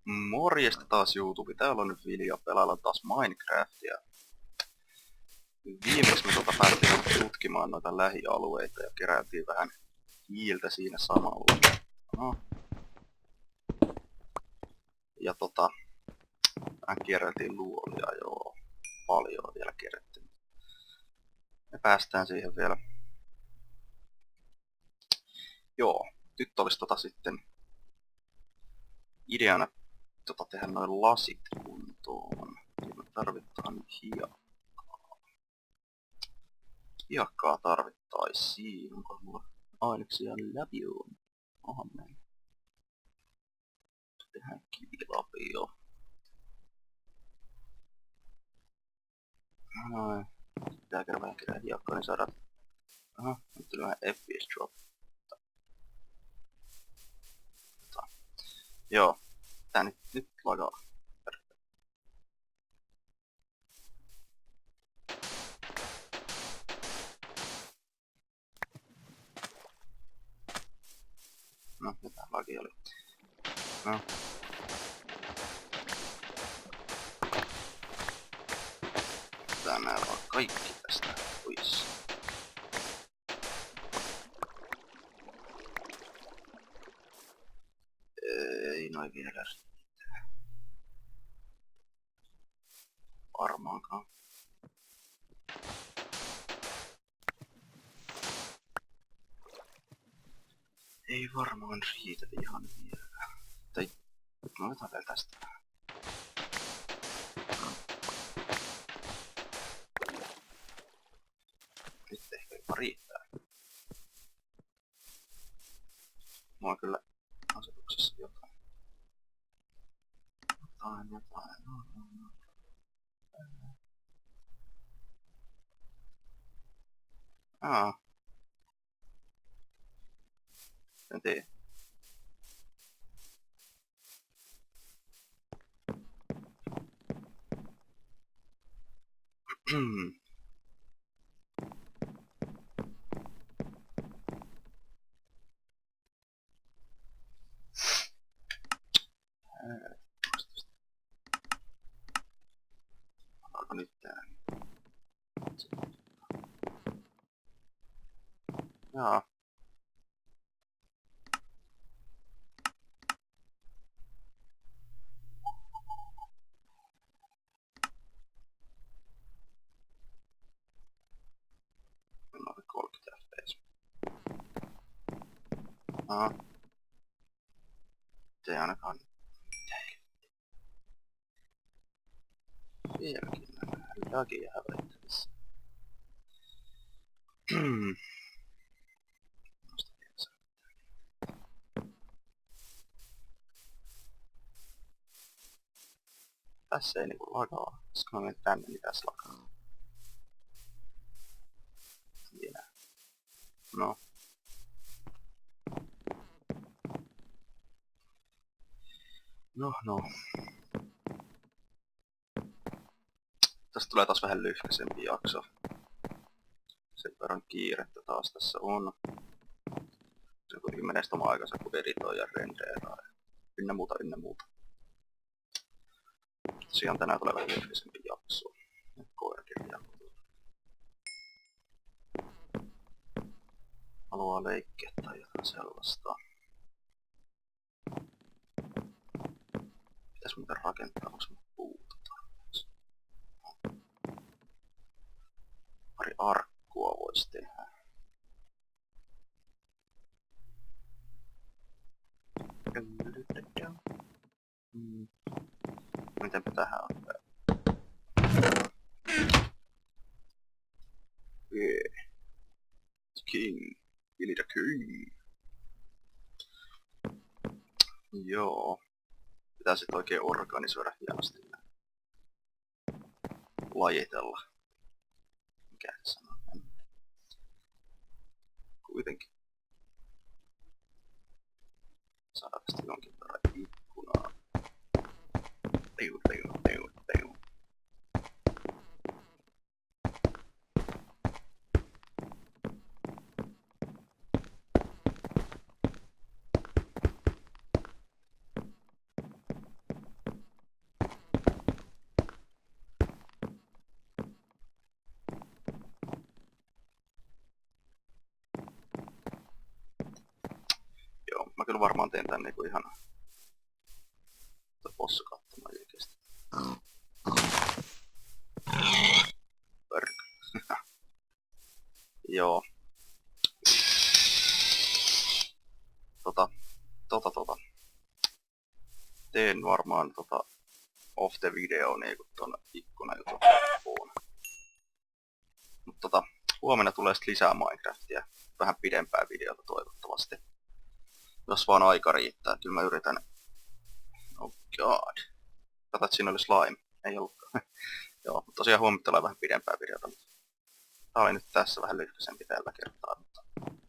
Morjesta taas YouTube. Täällä on nyt Vilja pelailla taas Minecraftia. Viimeksi me päästiin tutkimaan noita lähialueita ja keräiltiin vähän hiiltä siinä samalla. No. Ja vähän kierreltiin luolia, joo. Paljon vielä kerättiin. Me päästään siihen vielä. Joo, nyt olisi sitten ideana tehdä noin lasit kuntoon. Me tarvitaan hiekkaa. Hiekkaa tarvittaisiin. Onko mulla aineksia läpioon? Aha, näin. Tehdään kivilapio. Noin. Pitää käydä vähän kerää hiekkaa, niin saadaan... Aha, nyt tuli vähän FPS drop. Joo. Tää nyt lagaa. No, mitä lagi oli? No. Tänään vaan kaikki tästä pois. Ei noin vielä riitä. Varmaankaan. Ei varmaan riitä ihan vielä. Tai no otetaan vielä tästä. Nyt ehkä jopa riittää. Mulla on kyllä asetuksessa jotain. Jotain. En tiedä. Alko nyt tää? Jaa. Mä olen 30 fps. Aha. Ei ainakaan vieläkin vähän lagia hävettävissä. Tässä ei niinku lagaa. Koska mä menen tänne, niin tässä lagaa. Vielä. No. No. Tästä tulee taas vähän lyhkäisempi jakso. Sen verran kiirettä taas tässä on. Se kuitenkin menee sitä omaa aikansa, kun editoi ja rendeeraa. Ynnä muuta. Tosiaan tänään tulee vähän lyhkäisempi jakso. Koirakirja. Haluaa leikkiä tai jotain sellaista. Pitäis muuten rakentaa, onks mun puuta tarpeeksi? Pari arkkua vois tehdä. Mitenpä tähän on? Yeah. King. Billy the King. Joo. Pitää sit oikein organisoida hienosti ja lajitella. Mikä se sanoo? Kuitenkin. Saadaan tästä jonkin verran ikkunaa. Teu. varmaan teen tän niinku ihan possu katsomaan oikeesti. Joo. Teen varmaan off the video niinku ton ikkunajutun loppuun. Mut huomenna tulee sit lisää Minecraftia. Vähän pidempää videota toivottavasti. Jos vaan aika riittää, kyllä mä yritän. Oh god. Katsot, että siinä oli slime. Ei ollutkaan. Joo, mutta tosiaan huomenna tulee vähän pidempää videota. Tää oli nyt tässä vähän lyhkäisempi tällä kertaa. Mutta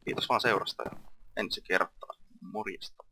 kiitos vaan seurasta ja ensi kertaa. Morjesta.